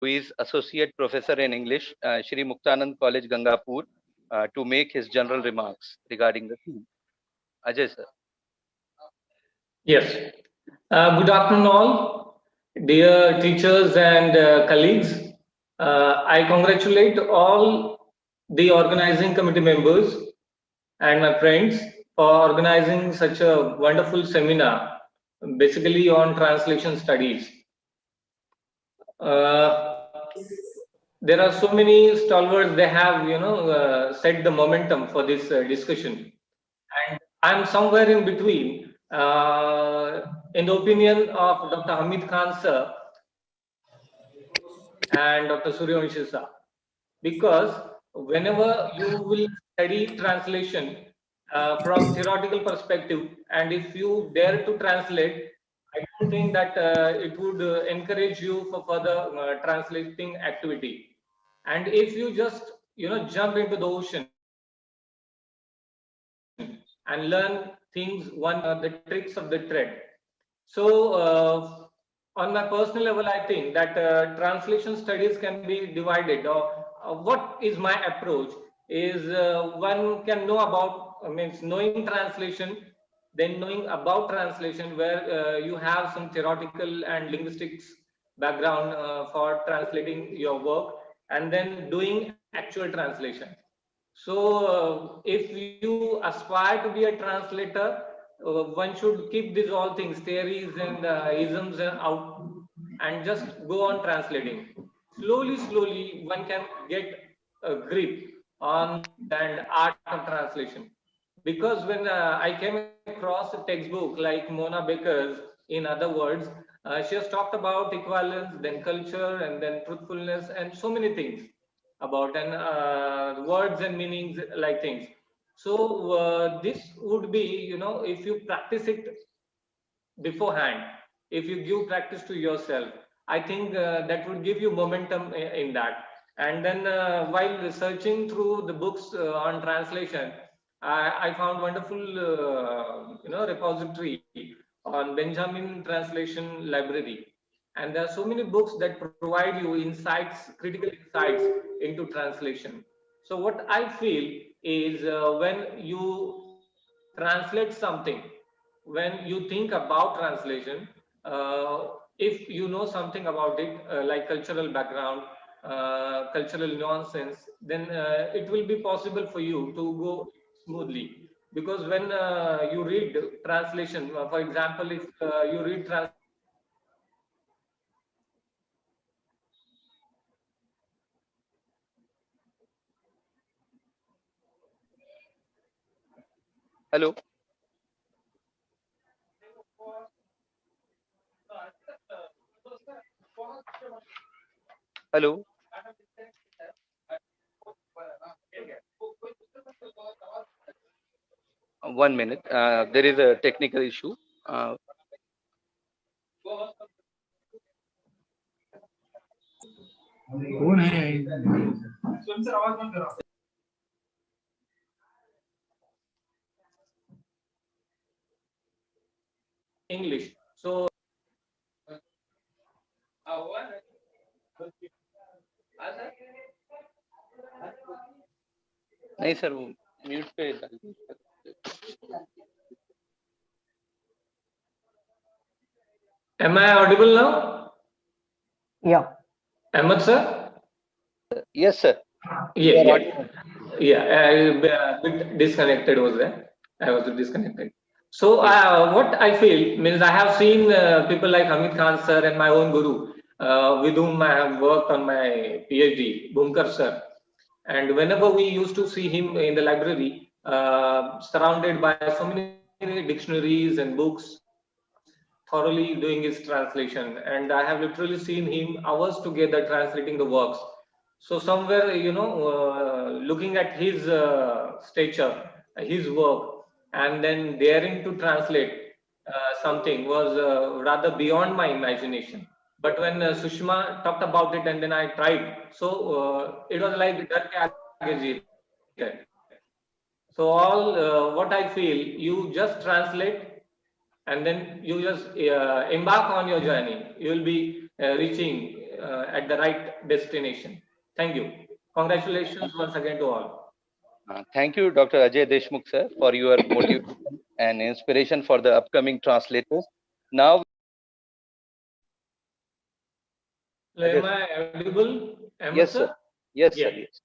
who is Associate Professor in English, Shri Muktanand College, Gangapur, to make his general remarks regarding the theme. Ajay sir. Yes. Good afternoon, all, dear teachers and colleagues. I congratulate all the organizing committee members and my friends for organizing such a wonderful seminar, basically on translation studies. There are so many stalwarts, they have, set the momentum for this discussion. And I'm somewhere in between. In the opinion of Dr. Hamid Khan sir and Dr. Suryavanshi sir, because whenever you will study translation from theoretical perspective, and if you dare to translate, I don't think that it would encourage you for further translating activity. And if you just jump into the ocean and learn things the tricks of the trade. So on my personal level, I think that translation studies can be divided, or what is my approach is one can know about, means knowing translation, then knowing about translation, where you have some theoretical and linguistics background for translating your work, and then doing actual translation. So if you aspire to be a translator, one should keep these all things, theories and isms out, and just go on translating. Slowly, one can get a grip on and art of translation. Because when I came across a textbook like Mona Baker's, in other words, she has talked about equivalence, then culture, and then truthfulness, and so many things about, and words and meanings like things. So this would be, if you practice it beforehand, if you give practice to yourself, I think that would give you momentum in that. And then while searching through the books on translation, I found wonderful repository on Benjamin Translation Library, and there are so many books that provide you insights, critical insights into translation. So what I feel is when you translate something, when you think about translation, if you know something about it, like cultural background, cultural nuances, then it will be possible for you to go smoothly. Because when you read translation, for example, if you read translation of Hello. Hello. 1 minute. There is a technical issue. कौन है English. So नहीं sir, वो mute पे डाल दीजिए। am I audible now? Yeah. Ahmed sir? Yes sir. Yeah, a bit disconnected was there. I was disconnected. So what I feel means, I have seen people like Hamid Khan sir and my own guru, with whom I have worked on my PhD, Bhumkar sir. And whenever we used to see him in the library, surrounded by so many dictionaries and books, thoroughly doing his translation, and I have literally seen him hours together translating the works. So somewhere, looking at his stature, his work, and then daring to translate something was rather beyond my imagination. But when Sushma talked about it, and then I tried, so it was like डर के आगे जीत है. So all what I feel, you just translate, and then you just embark on your journey. You will be reaching at the right destination. Thank you. Congratulations once again to all. Thank you, Dr. Ajay Deshmukh, sir, for your motivation and inspiration for the upcoming translators. Now, Am I audible? yes, sir. Yes, sir. Yeah. Yes.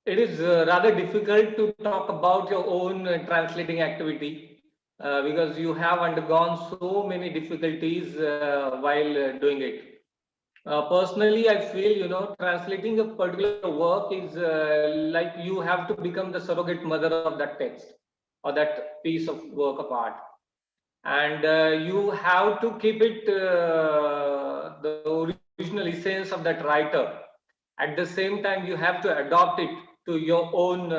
It is rather difficult to talk about your own translating activity because you have undergone so many difficulties while doing it. Personally, I feel, translating a particular work is like you have to become the surrogate mother of that text or that piece of work of art. And you have to keep it the original essence of that writer. At the same time, you have to adopt it to your own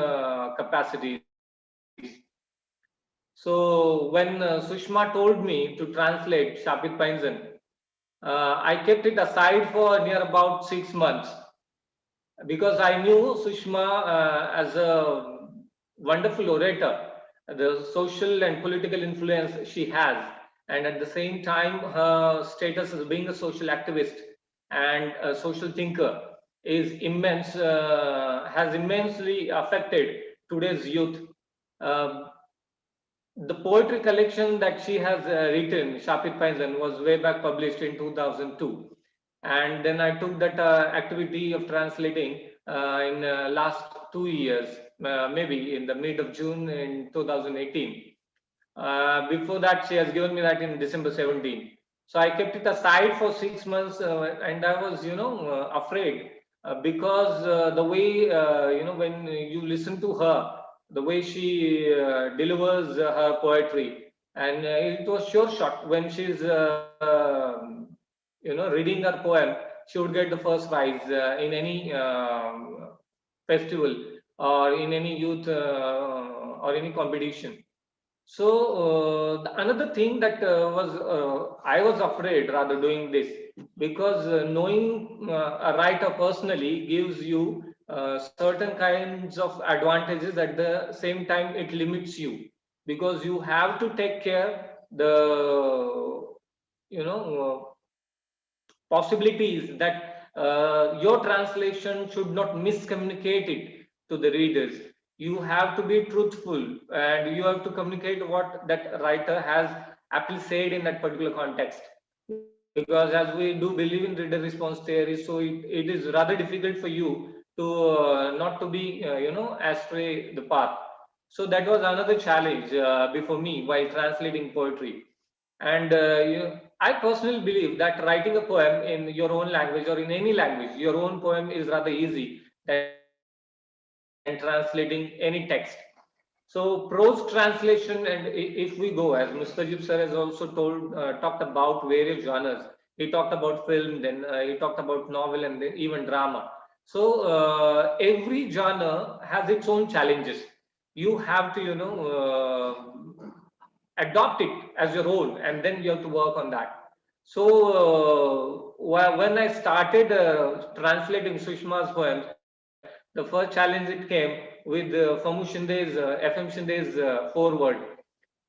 capacities. So when Sushma told me to translate Shapit Painzan, I kept it aside for near about 6 months because I knew Sushma as a wonderful orator, the social and political influence she has, and at the same time, her status as being a social activist and a social thinker is immense, has immensely affected today's youth. Um the poetry collection that she has written, Shapit Painzan, was way back published in 2002. And then I took that activity of translating in last 2 years, maybe in the mid of June in 2018. Before that, she has given me that in December 17. So I kept it aside for 6 months and I was, afraid because the way, when you listen to her, the way she delivers her poetry, and it was sure shot when she's reading her poem, she would get the first prize in any festival or in any youth or any competition. So another thing that was I was afraid rather doing this because knowing a writer personally gives you certain kinds of advantages. At the same time, it limits you because you have to take care the possibilities that your translation should not miscommunicate it to the readers. You have to be truthful and you have to communicate what that writer has aptly said in that particular context. Because as we do believe in reader response theory, so it is rather difficult for you to not to be, astray the path. So that was another challenge before me while translating poetry. And I personally believe that writing a poem in your own language or in any language, your own poem is rather easy than translating any text. So prose translation, and if we go, as Mr. Jib sir has also talked about various genres. He talked about film, then he talked about novel, and then even drama. So every genre has its own challenges. You have to, adopt it as your own, and then you have to work on that. So when I started translating Sushma's poems, the first challenge it came with Famu Shinde's, FM Shinde's foreword.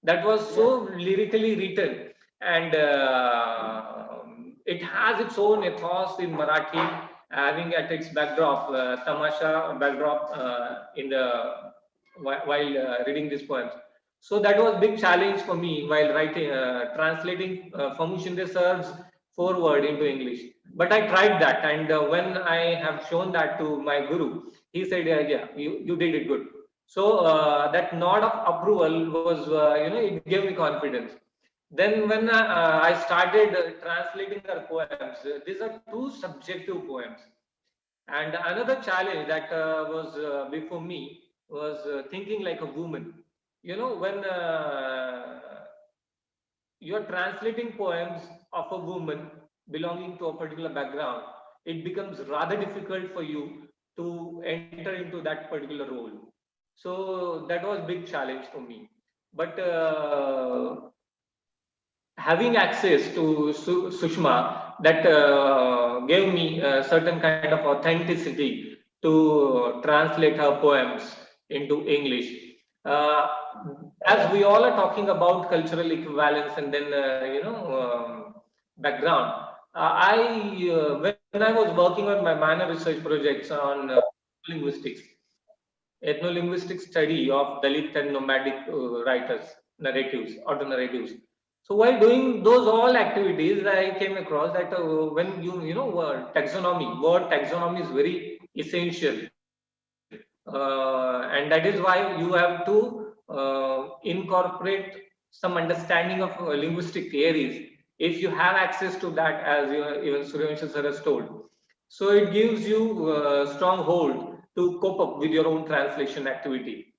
That was so lyrically written, and it has its own ethos in Marathi, having at its backdrop, tamasha backdrop in the while reading these poems. So that was a big challenge for me while writing, translating Famu Shinde sir's foreword into English. But I tried that, and when I have shown that to my guru, he said, "Yeah, you did it good." So that nod of approval was, it gave me confidence. Then when I started translating her poems, these are two subjective poems. And another challenge that was before me was thinking like a woman. When you're translating poems of a woman belonging to a particular background, it becomes rather difficult for you to enter into that particular role. So that was a big challenge for me. But having access to Sushma, that gave me a certain kind of authenticity to translate her poems into English. Uh, as we all are talking about cultural equivalence and then background, when I was working on my minor research projects on linguistics, ethno-linguistic study of Dalit and nomadic writers, narratives, auto narratives. So while doing those all activities, I came across that when word taxonomy is very essential, and that is why you have to incorporate some understanding of linguistic theories if you have access to that, as even Suryavanshi sir has told. So it gives you strong hold to cope up with your own translation activity.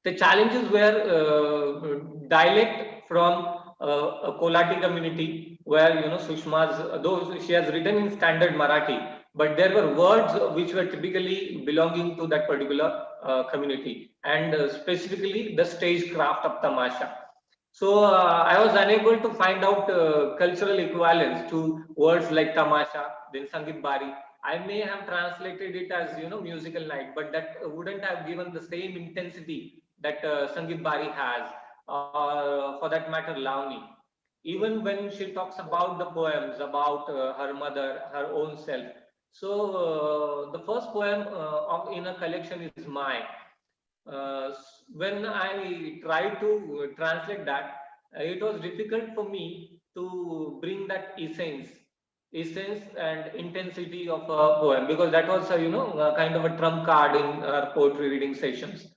The challenges were dialect from a Kolati community, where Sushma's, though she has written in standard Marathi, but there were words which were typically belonging to that particular community, and specifically the stagecraft of tamasha. So I was unable to find out cultural equivalence to words like tamasha, then Sangeet Bari. I may have translated it as musical night, but that wouldn't have given the same intensity that Sangeet Bari has, or for that matter, Lavani. Even when she talks about the poems about her mother, her own self. So the first poem in a collection is mine. When I tried to translate that, it was difficult for me to bring that essence and intensity of a poem, because that was a kind of a trump card in our poetry reading sessions.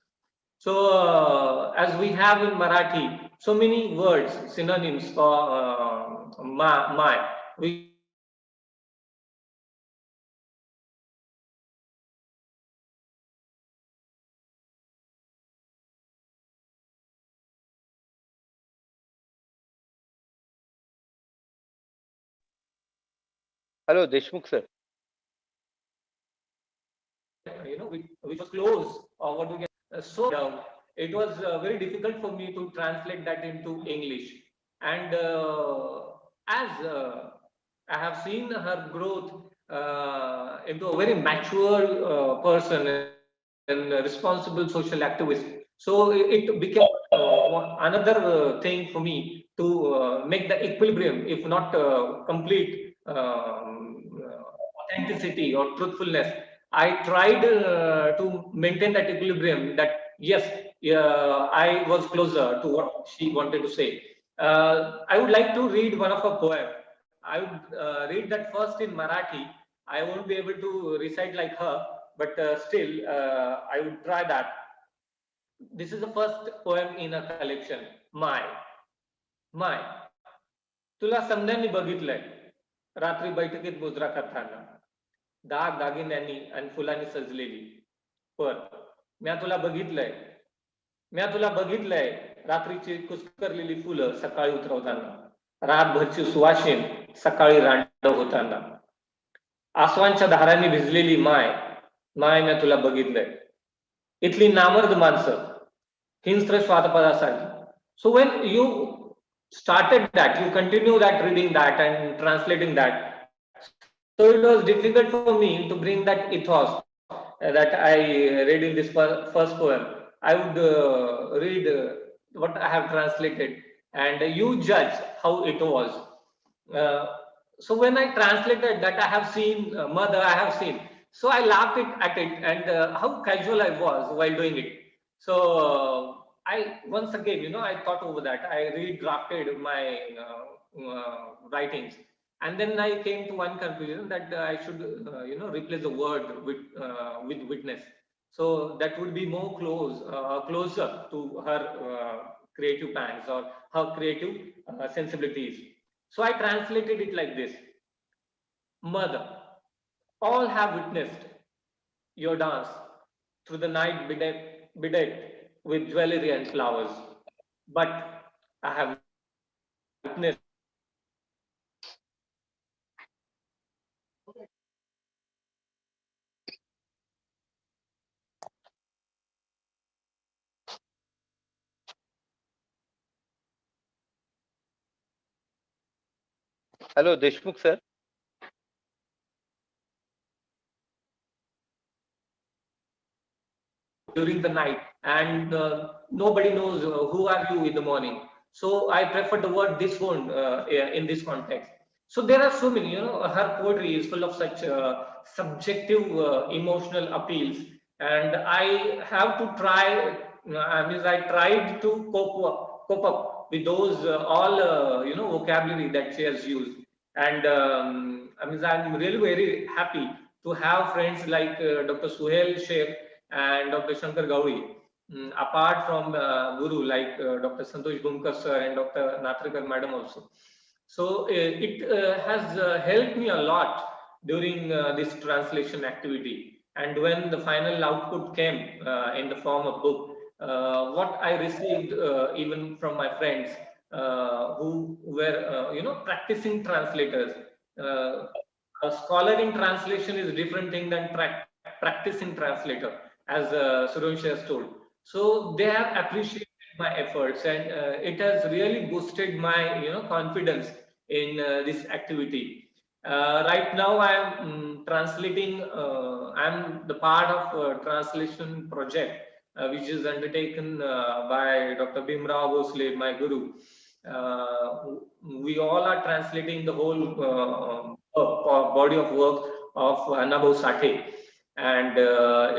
So as we have in Marathi, so many words, synonyms for my, we Hello, Deshmukh sir. which was close, or what we can so down. It was very difficult for me to translate that into English. And as I have seen her growth into a very mature person and a responsible social activist. So it became another thing for me to make the equilibrium, if not complete authenticity or truthfulness. I tried to maintain that equilibrium, that yes, I was closer to what she wanted to say. I would like to read one of her poems. I would read that first in Marathi. I won't be able to recite like her, but still, I would try that. This is the first poem in a collection. My तुला समध्यांनी बघितलंय रात्री बैठकीत मुजरा करताना दाग दागिन्यांनी आणि फुलांनी सजलेली पर म्या तुला बघितलंय तुला बघितलंय रात्रीची कुस्करलेली फुलं सकाळी उतरवताना रातभरची सुवासिन सकाळी रांडव होताना आसवांच्या धारांनी भिजलेली माय म्या तुला बघितलंय इथली नामर्द माणसं हिंस्त्र स्वादपदासाठी. So when you started that, you continue that reading that and translating that. So it was difficult for me to bring that ethos that I read in this first poem. I would read what I have translated, and you judge how it was. Uh, so when I translated that, I have seen mother, I have seen. So I laughed at it, and how casual I was while doing it. So I once again, I thought over that. I redrafted my writings, and then I came to one conclusion that I should, replace the word with witness. So that would be more closer to her creative pangs or her creative sensibilities. So I translated it like this: Mother, all have witnessed your dance through the night bedecked with jewelry and flowers. But I have witnessed Hello, Deshmukh sir. during the night and nobody knows who are you in the morning. So I prefer the word this one in this context. So there are so many, her poetry is full of such subjective emotional appeals, and I have to try. I tried to cope up with those all vocabulary that she has used, and I'm really very happy to have friends like Dr. Suhail Sheikh and Dr. Shankar Gauri. Apart from Guru like Dr. Santosh Bumkar sir and Dr. Natrikar madam also. So it has helped me a lot during this translation activity. And when the final output came in the form of book, what I received even from my friends who were, practicing translators. A scholar in translation is different thing than practicing translator, as Surunsh has told. So they have appreciated my efforts, and it has really boosted my confidence in this activity. Right now I am translating, I'm the part of a translation project which is undertaken by Dr. Bhimrao Bhosle, my guru. We all are translating the whole body of work of Annabhau Sathe, and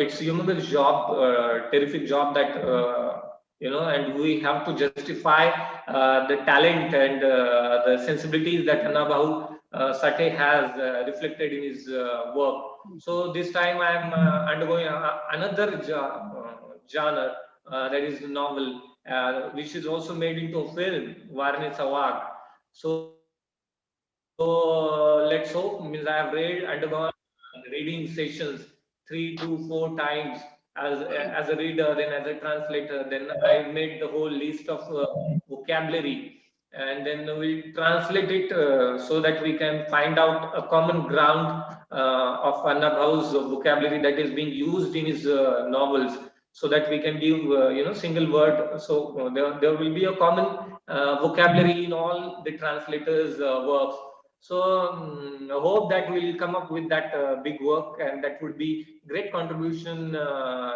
it's humongous job, terrific job that and we have to justify the talent and the sensibilities that Annabhau Sathe has reflected in his work. So this time I am undergoing another genre, that is novel, which is also made into a film, Varne Sawag. So let's hope. Means I have undergone reading sessions 3 to 4 times as a reader, then as a translator. Then I made the whole list of vocabulary, and then we translate it so that we can find out a common ground of Annabhau's vocabulary that is being used in his novels, so that we can give single word. So there will be a common vocabulary in all the translators' works. So I hope that we'll come up with that big work, and that would be great contribution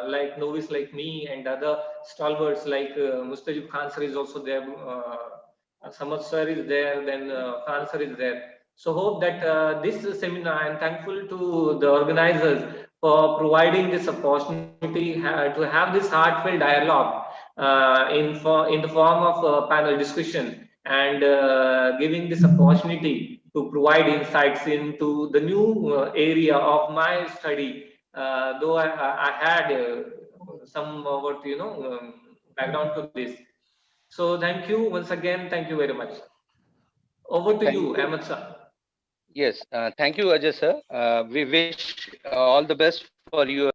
like novice like me and other stalwarts like Mustajib Khan sir is also there, Samad sir is there, then Khan sir is there. So hope that this seminar, I'm thankful to the organizers for providing this opportunity to have this heartfelt dialogue in the form of a panel discussion, and giving this opportunity to provide insights into the new area of my study. Though I had some background to this. So thank you once again. Thank you very much. Over to Thank you, you. Ahmed sir. Yes, thank you, Ajay sir. We wish all the best for your